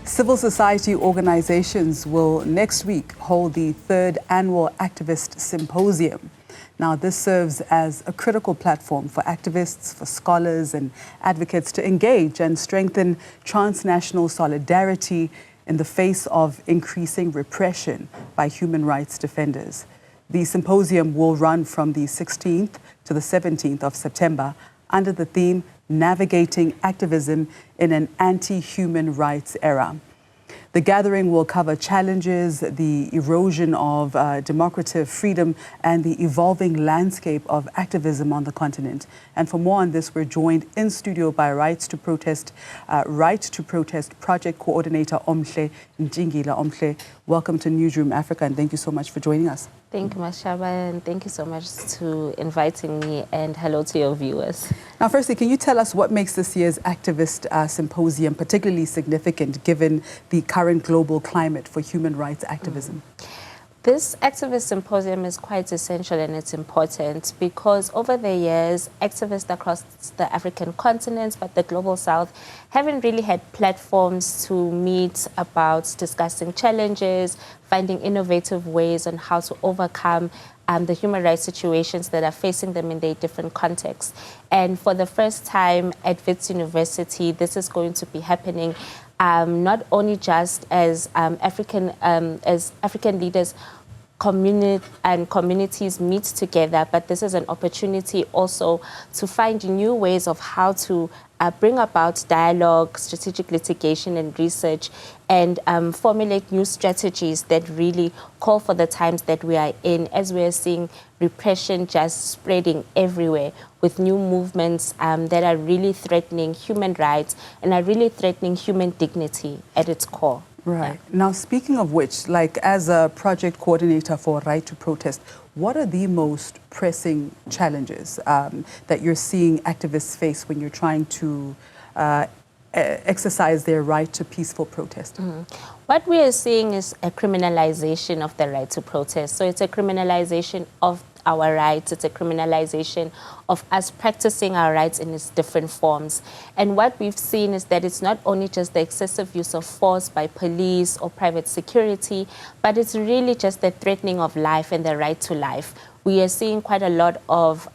Civil society organizations will next week hold the third annual Activist Symposium. Now, this serves as a critical platform for activists, for scholars and advocates to engage and strengthen transnational solidarity in the face of increasing repression by human rights defenders. The symposium will run from the 16th to the 17th of September under the theme Navigating Activism in an Anti-Human Rights Era. The gathering will cover challenges, the erosion of democratic freedom, and the evolving landscape of activism on the continent. And for more on this, we're joined in studio by Right2Protest project coordinator Omhle Ntshingila. Omhle, welcome to Newzroom Afrika, and thank you so much for joining us. Thank you, Mashaba, and thank you so much to inviting me, and hello to your viewers. Now, firstly, can you tell us what makes this year's Activist Symposium particularly significant given the current global climate for human rights activism? This Activist Symposium is quite essential and it's important because over the years, activists across the African continent, but the global south, haven't really had platforms to meet about discussing challenges, finding innovative ways on how to overcome the human rights situations that are facing them in their different contexts. And for the first time at Wits University, this is going to be happening not only just as African leaders communities meet together, but this is an opportunity also to find new ways of how to bring about dialogue, strategic litigation and research, and formulate new strategies that really call for the times that we are in, as we are seeing repression just spreading everywhere with new movements that are really threatening human rights and are really threatening human dignity at its core. Right. Yeah. Now, speaking of which, like as a project coordinator for Right2Protest, what are the most pressing challenges that you're seeing activists face when you're trying to exercise their right to peaceful protest? What we are seeing is a criminalization of the right to protest. So it's a criminalization of our rights. It's a criminalization of us practicing our rights in its different forms. And what we've seen is that it's not only just the excessive use of force by police or private security, but it's really just the threatening of life and the right to life. We are seeing quite a lot of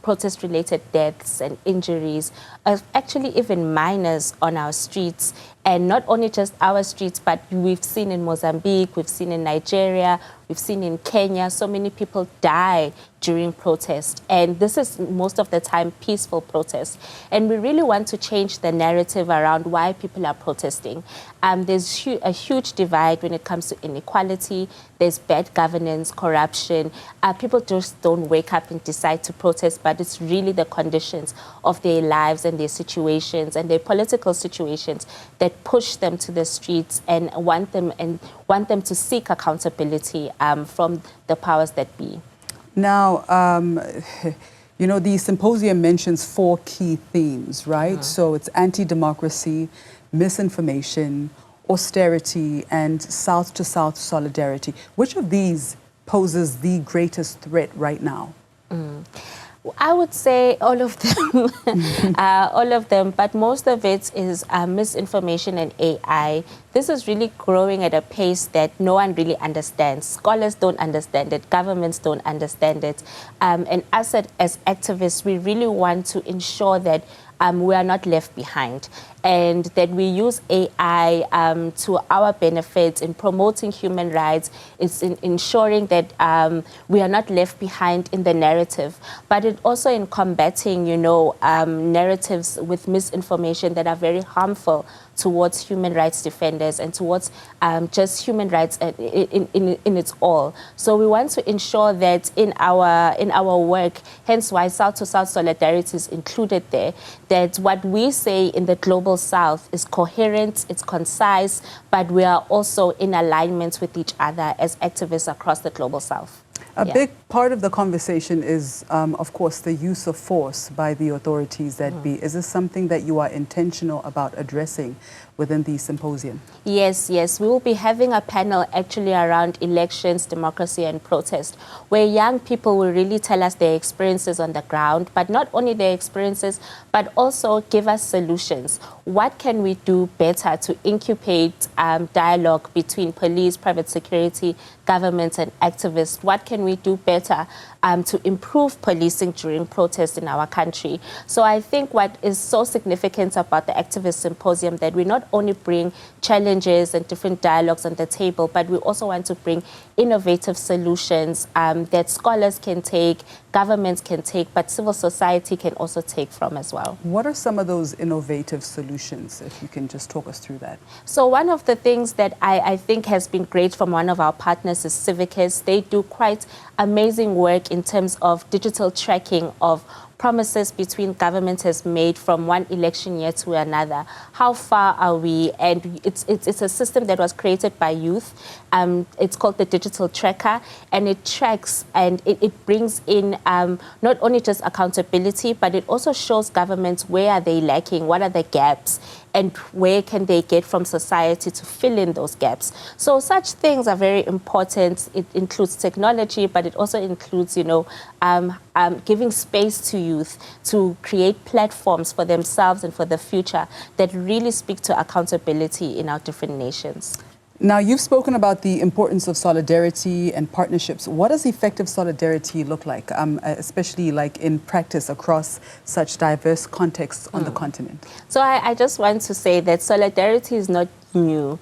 protest-related deaths and injuries, actually even minors on our streets. And not only just our streets, but we've seen in Mozambique, we've seen in Nigeria, we've seen in Kenya, so many people die during protest. And this is most of the time peaceful protest. And we really want to change the narrative around why people are protesting. There's a huge divide when it comes to inequality. There's bad governance, corruption. People just don't wake up and decide to protest, but it's really the conditions of their lives and their situations and their political situations that push them to the streets and want them to seek accountability from the powers that be. Now, you know, the symposium mentions 4 key themes, right? So it's anti-democracy, misinformation, austerity, and South-to-South solidarity. Which of these poses the greatest threat right now? I would say all of them, all of them, but most of it is misinformation and AI. This is really growing at a pace that no one really understands. Scholars don't understand it, governments don't understand it. And us as activists, we really want to ensure that we are not left behind, and that we use AI to our benefit in promoting human rights. It's in ensuring that we are not left behind in the narrative, but it also in combating, you know, narratives with misinformation that are very harmful towards human rights defenders and towards just human rights in its all. So we want to ensure that in our work, hence why South-to-South solidarity is included there, that what we say in the global south is coherent, it's concise, but we are also in alignment with each other as activists across the global south. A big part of the conversation is, of course, the use of force by the authorities that be. Is this something that you are intentional about addressing within the symposium? Yes, yes. We will be having a panel actually around elections, democracy and protest, where young people will really tell us their experiences on the ground, but not only their experiences, but also give us solutions. What can we do better to incubate dialogue between police, private security, governments and activists? What can we do better to improve policing during protests in our country? So I think what is so significant about the Activist Symposium that we not only bring challenges and different dialogues on the table, but we also want to bring innovative solutions that scholars can take, governments can take, but civil society can also take from as well. What are some of those innovative solutions, if you can just talk us through that? So one of the things that I think has been great from one of our partners is Civicus. They do quite amazing work in terms of digital tracking of promises between governments has made from one election year to another. How far are we? And it's a system that was created by youth. It's called the Digital Tracker, and it tracks and it brings in not only just accountability, but it also shows governments where are they lacking, what are the gaps, and where can they get from society to fill in those gaps. So such things are very important. It includes technology, but it also includes, giving space to youth to create platforms for themselves and for the future that really speak to accountability in our different nations. Now, you've spoken about the importance of solidarity and partnerships. What does effective solidarity look like, especially like in practice across such diverse contexts on the continent? So I just want to say that solidarity is not new.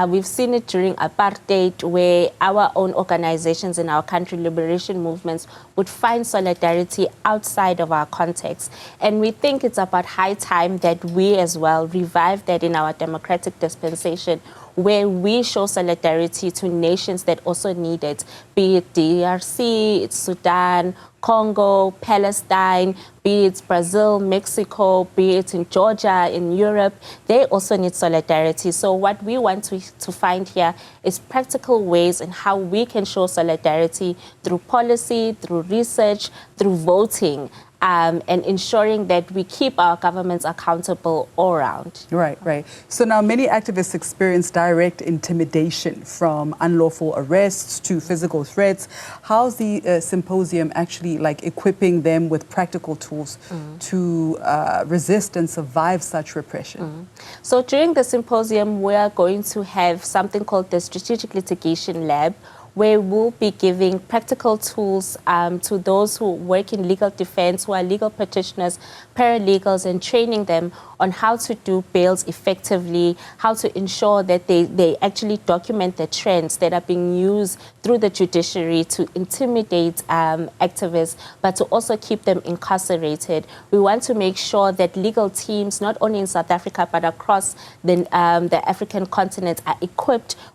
We've seen it during apartheid, where our own organizations in our country, liberation movements, would find solidarity outside of our context. And we think it's about high time that we as well revive that in our democratic dispensation, where we show solidarity to nations that also need it, be it DRC, it's Sudan, Congo, Palestine, be it Brazil, Mexico, be it in Georgia, in Europe, they also need solidarity. So what we want to find here is practical ways in how we can show solidarity through policy, through research, through voting, and ensuring that we keep our governments accountable all around. Right, right. So now many activists experience direct intimidation, from unlawful arrests to physical threats. How's the symposium actually like equipping them with practical tools to resist and survive such repression? So during the symposium, we are going to have something called the Strategic Litigation Lab, where we'll be giving practical tools to those who work in legal defense, who are legal practitioners, paralegals, and training them on how to do bails effectively, how to ensure that they actually document the trends that are being used through the judiciary to intimidate activists, but to also keep them incarcerated. We want to make sure that legal teams, not only in South Africa, but across the African continent, are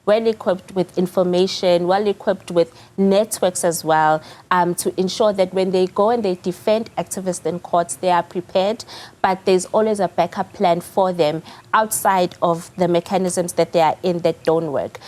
well equipped with information, well equipped with networks as well, to ensure that when they go and they defend activists in courts, they are prepared, but there's always a backup plan for them outside of the mechanisms that they are in that don't work.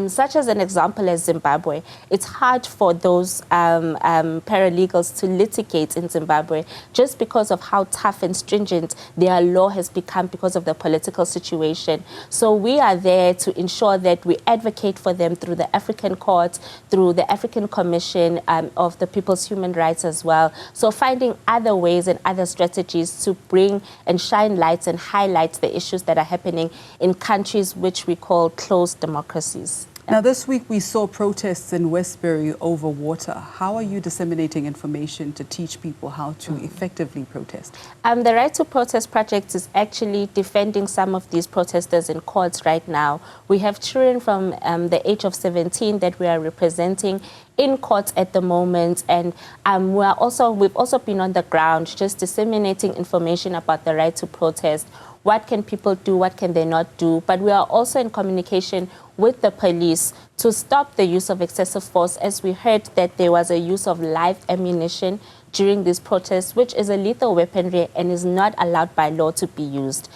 Such as an example as Zimbabwe, it's hard for those paralegals to litigate in Zimbabwe just because of how tough and stringent their law has become because of the political situation. So we are there to ensure that we advocate for them through the African courts, through the African Commission of the People's Human Rights as well. So finding other ways and other strategies to bring and shine lights and highlight the issues that are happening in countries which we call closed democracies. Now, this week we saw protests in Westbury over water. How are you disseminating information to teach people how to effectively protest? The Right2Protest project is actually defending some of these protesters in courts right now. We have children from the age of 17 that we are representing in courts at the moment, and we've also been on the ground just disseminating information about the right to protest. What can people do? What can they not do? But we are also in communication with the police to stop the use of excessive force, as we heard that there was a use of live ammunition during these protests, which is a lethal weaponry and is not allowed by law to be used.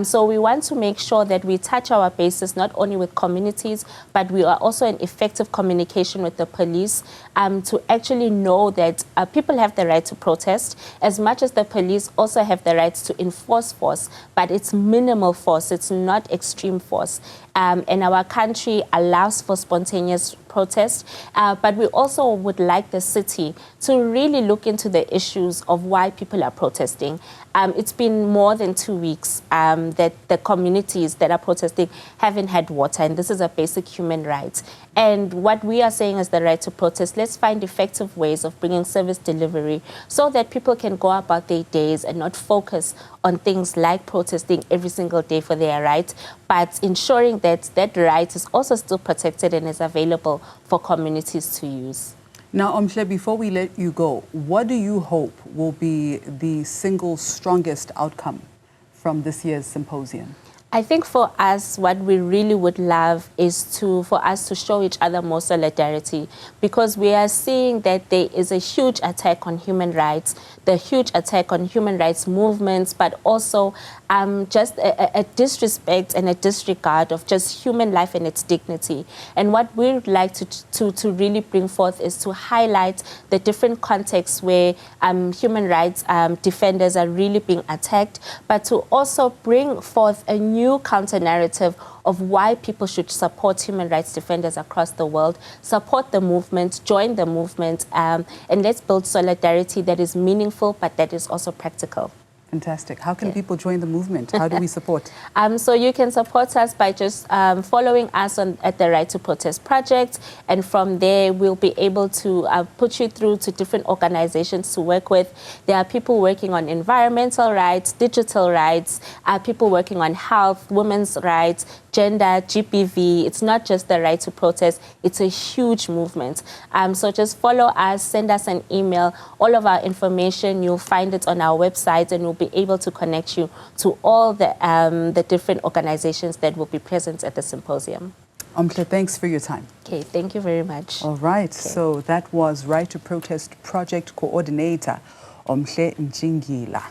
So we want to make sure that we touch our bases not only with communities, but we are also in effective communication with the police to actually know that people have the right to protest, as much as the police also have the right to enforce force, but it's minimal force, it's not extreme force. And our country allows for spontaneous protest, but we also would like the city to really look into the issues of why people are protesting. It's been more than 2 weeks that the communities that are protesting haven't had water, and this is a basic human right. And what we are saying is the right to protest. Let's find effective ways of bringing service delivery so that people can go about their days and not focus on things like protesting every single day for their right, but ensuring that that right is also still protected and is available for communities to use. Now, Omhle, before we let you go, what do you hope will be the single strongest outcome from this year's symposium? I think for us, what we really would love is for us to show each other more solidarity, because we are seeing that there is a huge attack on human rights, the huge attack on human rights movements, but also just a disrespect and a disregard of just human life and its dignity. And what we would like to really bring forth is to highlight the different contexts where human rights defenders are really being attacked, but to also bring forth a new counter-narrative of why people should support human rights defenders across the world, support the movement, join the movement, and let's build solidarity that is meaningful, but that is also practical. Fantastic. How can people join the movement? How do we support? So you can support us by just following us at the Right2Protest project, and from there we'll be able to put you through to different organizations to work with. There are people working on environmental rights, digital rights, people working on health, women's rights, gender, GBV. It's not just the Right2Protest, it's a huge movement. So just follow us, send us an email. All of our information, you'll find it on our website, and we'll be able to connect you to all the different organizations that will be present at the symposium. Omhle, thanks for your time. Okay, thank you very much. All right, so that was Right2Protest Project Coordinator, Omhle Ntshingila.